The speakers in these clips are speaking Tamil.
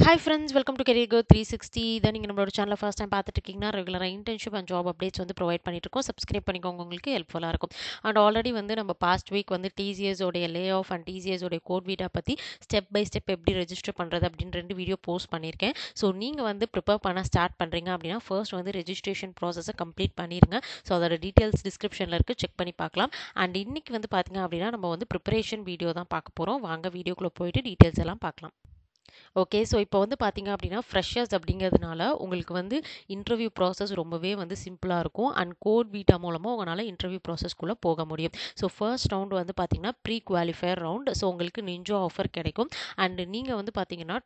Hi friends, welcome to Career Growth 360. இதான் நீங்கள் நம்மளோட சேனலை ஃபர்ஸ்ட் டைம் பார்த்துட்டு இருக்கீங்கன்னா ரெகுலராக இன்டர்ன்ஷிப் அண்ட் ஜாப் அப்டேட்ஸ் வந்து ப்ரொவைட் பண்ணிட்டு இருக்கோம். சப்ஸ்கிரைப் பண்ணிக்கோங்க, உங்களுக்கு ஹெல்ப்ஃபுல்லாக இருக்கும். அண்ட் ஆல்ரெடி வந்து நம்ம பாஸ்ட் வீக் வந்து டிசிஎஸோடைய லே ஆஃப் அண்ட் டிசிஎஸோடைய கோட் வீட்டை பற்றி ஸ்டெப் பை ஸ்டெப் எப்படி ரெஜிஸ்டர் பண்ணுறது அப்படின்னு 2 வீடியோ போஸ்ட் பண்ணியிருக்கேன். ஸோ நீங்கள் வந்து ப்ரிப்பேர் பண்ண ஸ்டார்ட் பண்ணுறீங்க அப்படின்னா ஃபர்ஸ்ட் வந்து ரெஜிஸ்ட்ரேஷன் ப்ராசஸை கம்ப்ளீட் பண்ணிடுங்க. ஸோ அதோட டீட்டெயில்ஸ் டிஸ்கிரிப்ஷனில் இருக்குது, செக் பண்ணி பார்க்கலாம். அண்ட் இன்னைக்கு வந்து பார்த்தீங்க அப்படின்னா நம்ம வந்து ப்ரிப்பரேஷன் வீடியோ தான் பார்க்க போகிறோம். வாங்க வீடியோக்குள்ளே போயிட்டு டீட்டெயில்ஸ் எல்லாம் பார்க்கலாம். ஓகே, ஸோ இப்போ வந்து பார்த்தீங்க அப்படின்னா ஃப்ரெஷர்ஸ் அப்படிங்கிறதுனால உங்களுக்கு வந்து இன்டர்வியூ ப்ராசஸ் ரொம்பவே வந்து சிம்பிளாக இருக்கும். அண்ட் கோட் வீட்டா மூலமாக உங்களால் இன்டர்வியூ ப்ராசஸ்க்குள்ளே போக முடியும். ஸோ ஃபர்ஸ்ட் ரவுண்ட் வந்து பார்த்தீங்கன்னா ப்ரீ குவாலிஃபயர் ரவுண்ட். ஸோ உங்களுக்கு நிஞ்சோ ஆஃபர் கிடைக்கும். அண்ட் நீங்கள் வந்து பார்த்தீங்கன்னா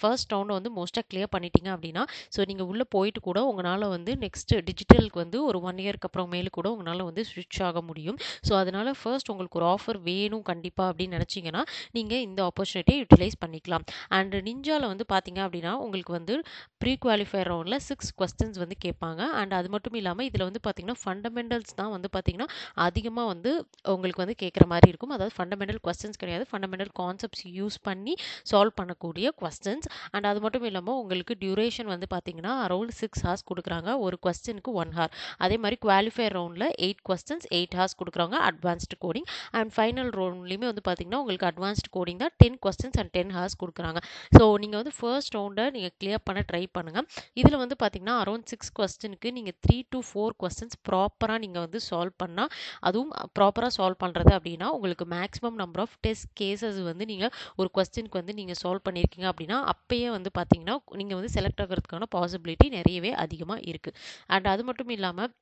ஃபர்ஸ்ட் ரவுண்டை வந்து மோஸ்ட்டாக கிளியர் பண்ணிட்டீங்க அப்படின்னா ஸோ நீங்கள் உள்ளே போயிட்டு கூட உங்களால் வந்து நெக்ஸ்ட் டிஜிட்டலுக்கு வந்து ஒரு 1 இயர்க்கு அப்புறம் மேலே கூட உங்களால் வந்து ஸ்விட்ச் ஆக முடியும். ஸோ அதனால் ஃபர்ஸ்ட் உங்களுக்கு ஒரு ஆஃபர் வேணும் கண்டிப்பாக அப்படின்னு நினச்சிங்கன்னா நீங்கள் இந்த ஆப்பர்ச்சுனிட்டியை யூட்டிலைஸ் பண்ணிக்கலாம். அண்ட் நிஞ்சாவில் வந்து பார்த்தீங்க அப்படின்னா உங்களுக்கு வந்து ப்ரீ குவாலிஃபயர் ரவுண்டில் 6 கொஸ்டின்ஸ் வந்து கேட்பாங்க. அண்ட் அது மட்டும் இல்லாமல் இதில் வந்து பார்த்தீங்கன்னா ஃபண்டமெண்டல்ஸ் தான் வந்து பார்த்தீங்கன்னா அதிகமாக வந்து உங்களுக்கு வந்து கேட்குற மாதிரி இருக்கும். அதாவது ஃபண்டமெண்டல் கொஸ்டின்ஸ் கிடையாது, ஃபண்டமெண்டல் கான்செப்ட்ஸ் யூஸ் பண்ணி சால்வ் பண்ணக்கூடிய கொஸ்டின்ஸ். அண்ட் அது மட்டும் இல்லாமல் உங்களுக்கு டியூரேஷன் வந்து பார்த்தீங்கன்னா அரௌண்ட் 6 ஹார்ஸ் கொடுக்குறாங்க, ஒரு கொஸ்டினுக்கு 1 ஹார். அதே மாதிரி குவாலிஃபயர் ரவுண்டில் 8 கொஸ்டின்ஸ் 8 ஹார்ஸ் கொடுக்குறாங்க அட்வான்ஸ்டு கோடிங். அண்ட் ஃபைனல் ரவுண்ட்லேயுமே வந்து பார்த்தீங்கன்னா உங்களுக்கு அட்வான்ஸ்டு கோடிங் தான் 10 கொஸ்டின்ஸ் அண்ட் 10 ஹார்ஸ் கொடுக்குறாங்க. ஸோ நீங்கள் வந்து ஃபர்ஸ்ட் ரவுண்டை நீங்கள் கிளியர் பண்ண ட்ரை பண்ணுங்கள். இதில் வந்து பார்த்தீங்கன்னா அரௌண்ட் 6 கொஸ்டினுக்கு நீங்கள் 3 to 4 கொஸ்டின்ஸ் ப்ராப்பராக நீங்கள் வந்து சால்வ் பண்ணால், அதுவும் ப்ராப்பராக சால்வ் பண்ணுறது அப்படின்னா உங்களுக்கு maximum number of test cases வந்து நீங்கள் ஒரு கொஸ்டினுக்கு வந்து நீங்கள் சால்வ் பண்ணியிருக்கீங்க அப்படின்னா அப்பயே வந்து பார்த்தீங்கன்னா நீங்கள் வந்து செலக்ட் ஆகிறதுக்கான பாசிபிலிட்டி நிறையவே அதிகமாக இருக்குது. அண்ட் அது மட்டும் இல்லாமல்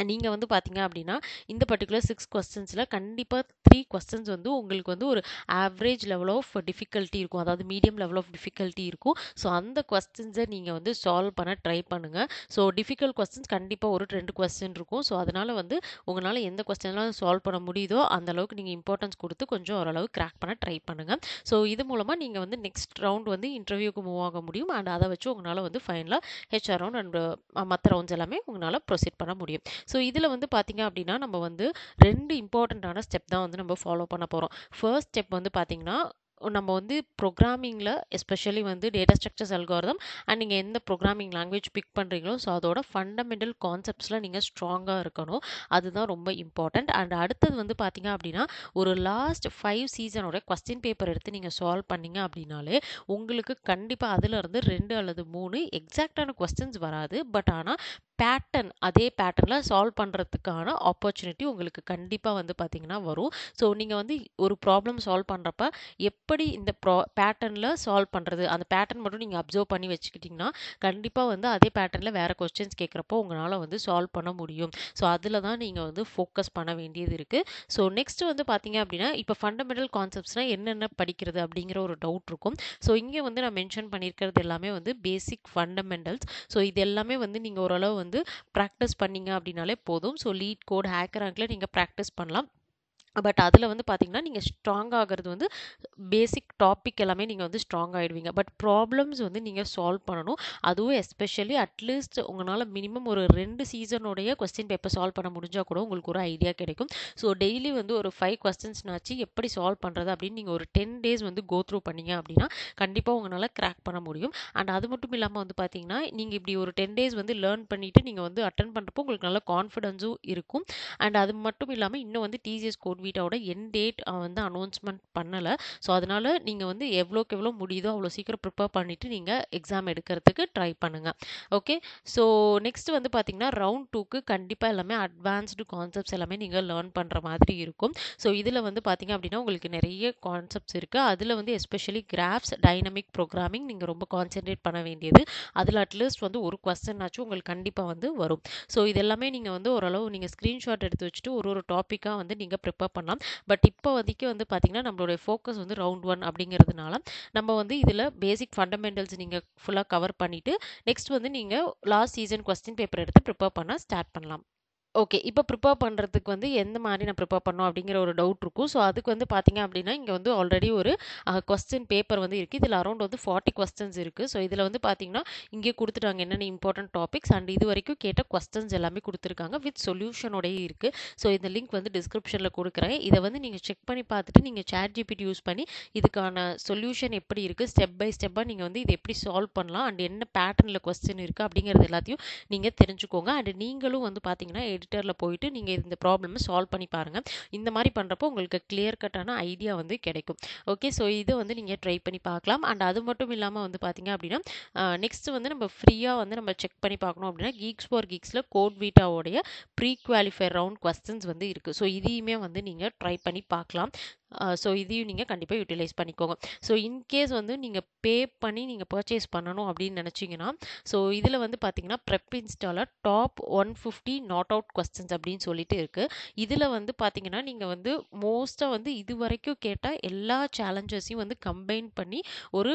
நீங்கள் வந்து பார்த்தீங்க அப்படின்னா இந்த பர்டிகுலர் 6 கொஸ்டின்ஸில் கண்டிப்பாக 3 கொஸ்டின்ஸ் வந்து உங்களுக்கு வந்து ஒரு ஆவரேஜ் லெவல் ஆஃப் டிஃபிகல்ட்டி இருக்கும், அதாவது மீடியம் லெவல் ஆஃப் டிஃபிகல்ட்டி இருக்கும். ஸோ அந்த கொஸ்டின்ஸை நீங்கள் வந்து சால்வ் பண்ண ட்ரை பண்ணுங்கள். ஸோ டிஃபிகல்ட் கொஸ்டின்ஸ் கண்டிப்பாக ஒரு 2 கொஸ்டின் இருக்கும். ஸோ அதனால் வந்து உங்களால் எந்த கொஸ்டின்லாம் சால்வ் பண்ண முடியுதோ அந்த அளவுக்கு நீங்கள் இம்பார்ட்டன்ஸ் கொடுத்து கொஞ்சம் ஓரளவு கிராக் பண்ண ட்ரை பண்ணுங்கள். ஸோ இது மூலமாக நீங்கள் வந்து நெக்ஸ்ட் ரவுண்ட் வந்து இன்டர்வியூக்கு மூவ் ஆக முடியும். அண்ட் அதை வச்சு உங்களால் வந்து ஃபைனலாக ஹெச்ஆர் ரவுண்ட் அண்ட் மற்ற ரவுண்ட்ஸ் எல்லாமே உங்களால் ப்ரொசீட் பண்ண முடியும். ஸோ இதில் வந்து பார்த்தீங்க அப்படின்னா நம்ம வந்து 2 இம்பார்ட்டண்ட்டான ஸ்டெப் தான் வந்து நம்ம ஃபாலோ பண்ண போகிறோம். ஃபர்ஸ்ட் ஸ்டெப் வந்து பார்த்தீங்கன்னா நம்ம வந்து ப்ரோக்ராமிங்கில் எஸ்பெஷலி வந்து டேட்டா ஸ்ட்ரக்சர்ஸ் அல்காரிதம் அண்ட் நீங்கள் எந்த ப்ரோக்ராமிங் லாங்குவேஜ் பிக் பண்ணுறீங்களோ ஸோ அதோட ஃபண்டமெண்டல் கான்செப்ட்ஸில் நீங்கள் ஸ்ட்ராங்காக இருக்கணும். அதுதான் ரொம்ப இம்பார்ட்டண்ட். அண்ட் அடுத்தது வந்து பார்த்தீங்க அப்படின்னா ஒரு லாஸ்ட் 5 சீசனோட கொஸ்டின் பேப்பர் எடுத்து நீங்கள் சால்வ் பண்ணீங்க அப்படின்னாலே உங்களுக்கு கண்டிப்பாக அதிலிருந்து 2 அல்லது 3 எக்ஸாக்டான கொஸ்டின்ஸ் வராது. பட் ஆனால் பேட்டர்ன் அதே பேட்டர்னில் சால்வ் பண்ணுறதுக்கான ஆப்பர்ச்சுனிட்டி உங்களுக்கு கண்டிப்பாக வந்து பார்த்தீங்கன்னா வரும். ஸோ நீங்கள் வந்து ஒரு ப்ராப்ளம் சால்வ் பண்ணுறப்ப எப்படி இந்த பேட்டர்னில் சால்வ் பண்ணுறது, அந்த பேட்டர்ன் மட்டும் நீங்கள் அப்சர்வ் பண்ணி வச்சுக்கிட்டிங்கன்னா கண்டிப்பாக வந்து அதே பேட்டர்னில் வேறு கொஸ்டின்ஸ் கேட்குறப்போ உங்களால் வந்து சால்வ் பண்ண முடியும். ஸோ அதில் தான் நீங்கள் வந்து ஃபோக்கஸ் பண்ண வேண்டியது இருக்குது. ஸோ நெக்ஸ்ட் வந்து பார்த்தீங்க அப்படின்னா இப்போ ஃபண்டமெண்டல் கான்செப்ட்ஸ்னால் என்னென்ன படிக்கிறது அப்படிங்கிற ஒரு டவுட் இருக்கும். ஸோ இங்கே வந்து நான் மென்ஷன் பண்ணியிருக்கிறது எல்லாமே வந்து பேசிக் ஃபண்டமெண்டல்ஸ். ஸோ இது எல்லாமே வந்து நீங்கள் ஓரளவு வந்து ப்ராக்டிஸ் பண்ணீங்க அப்படின்னாலே போதும். ஸோ லீட் கோட், ஹேக்கர் ரேங்க்ல நீங்கள் ப்ராக்டிஸ் பண்ணலாம். பட் அதில் வந்து பார்த்தீங்கன்னா நீங்கள் ஸ்ட்ராங் ஆகிறது வந்து பேசிக் டாபிக் எல்லாமே நீங்கள் வந்து ஸ்ட்ராங் ஆகிடுவீங்க. பட் ப்ராப்ளம்ஸ் வந்து நீங்கள் சால்வ் பண்ணணும். அதுவும் எஸ்பெஷலி அட்லீஸ்ட் உங்களால் மினிமம் ஒரு 2 சீசனுடைய கொஸ்டின் பேப்பர் சால்வ் பண்ண முடிஞ்சால் கூட உங்களுக்கு ஒரு ஐடியா கிடைக்கும். ஸோ டெய்லி வந்து ஒரு 5 கொஸ்டின்ஸ்னாச்சு எப்படி சால்வ் பண்ணுறது அப்படின்னு நீங்கள் ஒரு 10 டேஸ் வந்து கோ த்ரூ பண்ணீங்க அப்படின்னா கண்டிப்பாக உங்களால் கிராக் பண்ண முடியும். அண்ட் அது மட்டும் இல்லாமல் வந்து பார்த்தீங்கன்னா நீங்கள் இப்படி ஒரு 10 டேஸ் வந்து லேர்ன் பண்ணிவிட்டு நீங்கள் வந்து அட்டன் பண்ணுறப்போ உங்களுக்கு நல்ல கான்ஃபிடென்ஸும் இருக்கும். அண்ட் அது மட்டும் இல்லாமல் இன்னும் வந்து டிசிஎஸ் கோட் வீட்டாவோட என் டேட் வந்து அனௌன்ஸ்மெண்ட் பண்ணலை. ஸோ அதனால் நீங்கள் வந்து எவ்வளோக்கு எவ்வளோ முடியுதோ அவ்வளோ சீக்கிரம் ப்ரிப்பேர் பண்ணிவிட்டு நீங்கள் எக்ஸாம் எடுக்கிறதுக்கு ட்ரை பண்ணுங்கள். ஓகே, ஸோ நெக்ஸ்ட் வந்து பார்த்தீங்கன்னா ரவுண்ட் 2க்கு கண்டிப்பாக எல்லாமே அட்வான்ஸ்டு கான்செப்ட்ஸ் எல்லாமே நீங்கள் லேர்ன் பண்ணுற மாதிரி இருக்கும். ஸோ இதில் வந்து பார்த்தீங்க அப்படின்னா உங்களுக்கு நிறைய கான்செப்ட்ஸ் இருக்குது. அதில் வந்து எஸ்பெஷலி கிராஃப்ஸ், டைனமிக் ப்ரோக்ராமிங் நீங்கள் ரொம்ப கான்சென்ட்ரேட் பண்ண வேண்டியது. அதில் அட்லீஸ்ட் வந்து ஒரு கொஸ்டின் ஆச்சும் உங்களுக்கு கண்டிப்பாக வந்து வரும். ஸோ இது எல்லாமே நீங்கள் வந்து ஓரளவு நீங்கள் ஸ்க்ரீன்ஷாட் எடுத்து வச்சுட்டு ஒரு டாப்பிக்காக வந்து நீங்கள் ப்ரிப்பேர் பண்ணலாம். பட் இப்போ வரைக்கும் வந்து பார்த்தீங்கன்னா நம்மளுடைய ஃபோக்கஸ் வந்து ரவுண்ட் 1 அப்படிங்கிறதுனால நம்ம வந்து இதில் பேசிக் ஃபண்டமெண்டல்ஸ் நீங்கள் ஃபுல்லாக கவர் பண்ணிவிட்டு நெக்ஸ்ட் வந்து நீங்கள் லாஸ்ட் சீசன் கொஸ்டின் பேப்பர் எடுத்து ப்ரிப்பேர் பண்ண ஸ்டார்ட் பண்ணலாம். ஓகே. இப்ப ப்ரிப்பேர் பண்றதுக்கு வந்து எந்த மாரி நான் ப்ரிப்பேர் பண்ணணும் அப்படிங்கிற ஒரு டவுட் இருக்கும். ஸோ, அதுக்கு வந்து பார்த்தீங்க அப்படின்னா, இங்க வந்து ஆல்ரெடி ஒரு கொஸ்டின் பேப்பர் வந்து இருக்கு. இதுல அரவுண்ட் வந்து 40 கொஸ்டின்ஸ் இருக்கு. ஸோ, இதுல வந்து பார்த்தீங்கன்னா, இங்கே குடுத்துட்டாங்க என்னென்ன இம்பார்ட்டன்ட் டாபிக்ஸ் அண்ட் இதுவரைக்கும் கேட்ட கொஸ்டின்ஸ் எல்லாமே குடுத்துருக்காங்க. வித் சொல்யூஷனோடயே இருக்கு. ஸோ, இந்த லிங்க் வந்து டிஸ்கிரிப்ஷன்ல குடுக்குறேன். இத வந்து நீங்க செக் பண்ணி பார்த்துட்டு, நீங்க ChatGPT யூஸ் பண்ணி இதுக்கான சொல்யூஷன் எப்படி இருக்கு, ஸ்டெப் பை ஸ்டெப்பா நீங்க வந்து இத எப்படி சால்வ் பண்ணலாம் அண்ட் என்ன பேட்டர்ன்ல கொஸ்டின் இருக்கு அப்படிங்கிறது எல்லாத்தையும் நீங்க தெரிஞ்சுக்கோங்க. அண்ட் நீங்களும் வந்து பார்த்தீங்கன்னா, எடிட்டர்ல போயிட்டு நீங்க இந்த ப்ராப்ளம சால்வ் பண்ணி பாருங்க. இந்த மாரி பண்றப்போ உங்களுக்கு கிளியர் கட்டான ஐடியா வந்து கிடைக்கும். ஓகே. ஸோ இத வந்து நீங்க ட்ரை பண்ணி பார்க்கலாம். அண்ட் அது மட்டும் இல்லாம வந்து பார்த்தீங்க அப்படின்னா, நெக்ஸ்ட் வந்து நம்ம ஃப்ரீயா வந்து நம்ம செக் பண்ணி பார்க்கணும் அப்படின்னா, கீக்ஸ் ஃபார் கீக்ஸ்ல கோட் வீட்டாவோடைய ப்ரீ குவாலிஃபயர் ரவுண்ட் கொஸ்டின்ஸ் வந்து இருக்கு. ஸோ இதையுமே வந்து நீங்க ட்ரை பண்ணி பார்க்கலாம். ஸோ இதையும் நீங்க கண்டிப்பா யூட்டிலைஸ் பண்ணிக்கோங்க. ஸோ இன்கேஸ் வந்து நீங்க பே பண்ணி நீங்க பர்ச்சேஸ் பண்ணணும் அப்படின்னு நினைச்சீங்கன்னா, ஸோ இதில வந்து பார்த்தீங்கன்னா, prep installer top 150 not out questions அப்படின்னு சொல்லிட்டு இருக்கு. இதில வந்து பார்த்தீங்கன்னா, நீங்க வந்து மோஸ்ட்டா வந்து இதுவரைக்கும் கேட்ட எல்லா சேலஞ்சஸையும் வந்து கம்பைன் பண்ணி ஒரு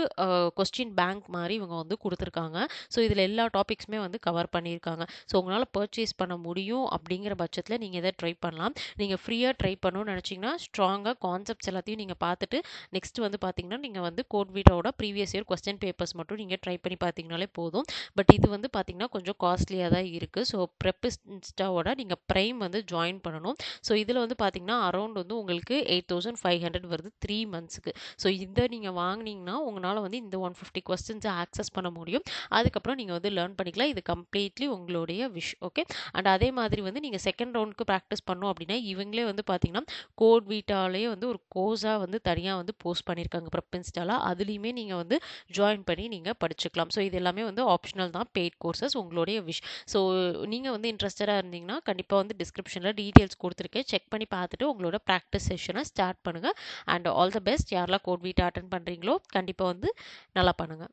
கொஸ்டின் பேங்க் மாரி இவங்க வந்து குடுத்துருக்காங்க. ஸோ இதில எல்லா டாபிக்ஸுமே வந்து கவர் பண்ணியிருக்காங்க. ஸோ உங்களால பர்ச்சேஸ் பண்ண முடியும் அப்படிங்கிற பட்சத்தில நீங்க இத ட்ரை பண்ணலாம். நீங்க ஃப்ரீயா ட்ரை பண்ணணும்னு நினைச்சீங்கன்னா, ஸ்ட்ராங்கா கான்செப்ட்ஸ் எல்லாத்தையும் நீங்க பார்த்துட்டு, நெக்ஸ்ட் வந்து பார்த்தீங்கன்னா, நீங்க வந்து கோட்வீட்டாவோட ப்ரீவியஸ் இயர் கொஸ்டின் பேப்பர்ஸ் மட்டும் நீங்க ட்ரை பண்ணி பார்த்தீங்கனாலே போதும். பட் இது வந்து பார்த்தீங்கன்னா, கொஞ்சம் காஸ்ட்லியா தான் இருக்கு. ஸோ ப்ரெப்பிஸ்டாவோட நீங்க பிரைம் வந்து ஜாயின் பண்ணணும். ஸோ இதில வந்து பார்த்தீங்கன்னா, அரவுண்ட் வந்து உங்களுக்கு 8500 வருது 3 மந்த்ஸ்க்கு. ஸோ இத நீங்க வாங்குனீங்கன்னா, உங்கனால வந்து இந்த 150 கொஸ்டின்ஸ ஆக்சஸ் பண்ண முடியும். அதுக்கப்புறம் நீங்க வந்து லேர்ன் பண்ணிக்கலாம். இது கம்ப்ளீட்லி உங்களுடைய விஷ். ஓகே. அண்ட் அதே மாதிரி வந்து நீங்க செகண்ட் ரவுண்டுக்கு பிராக்டிஸ் பண்ணணும் அப்படின்னா, இவங்களே வந்து பார்த்தீங்கன்னா, கோட் வீட்டாலேயே வந்து ஒரு கோர்ஸா வந்து தனியா வந்து போஸ்ட் பண்ணியிருக்காங்க ப்ரெப் இன்ஸ்டால. அதுலயுமே நீங்க வந்து ஜாயின் பண்ணி நீங்க படிச்சுக்கலாம். ஸோ இது எல்லாமே வந்து ஆப்ஷனல் தான், பெய்ட் கோர்சஸ் உங்களுடைய விஷ். ஸோ நீங்க வந்து இன்ட்ரெஸ்டடா இருந்தீங்கன்னா, கண்டிப்பா வந்து டிஸ்கிரிப்ஷன்ல டீட்டெயில்ஸ் குடுத்துருக்கேன். செக் பண்ணி பார்த்துட்டு உங்களோட பிராக்டிஸ் செஷன ஸ்டார்ட் பண்ணுங்க. And all the best. யாரெல்லாம் கோட் வீட்டா அட்டெண்ட் பண்றீங்களோ, கண்டிப்பா வந்து நல்லா பண்ணுங்க.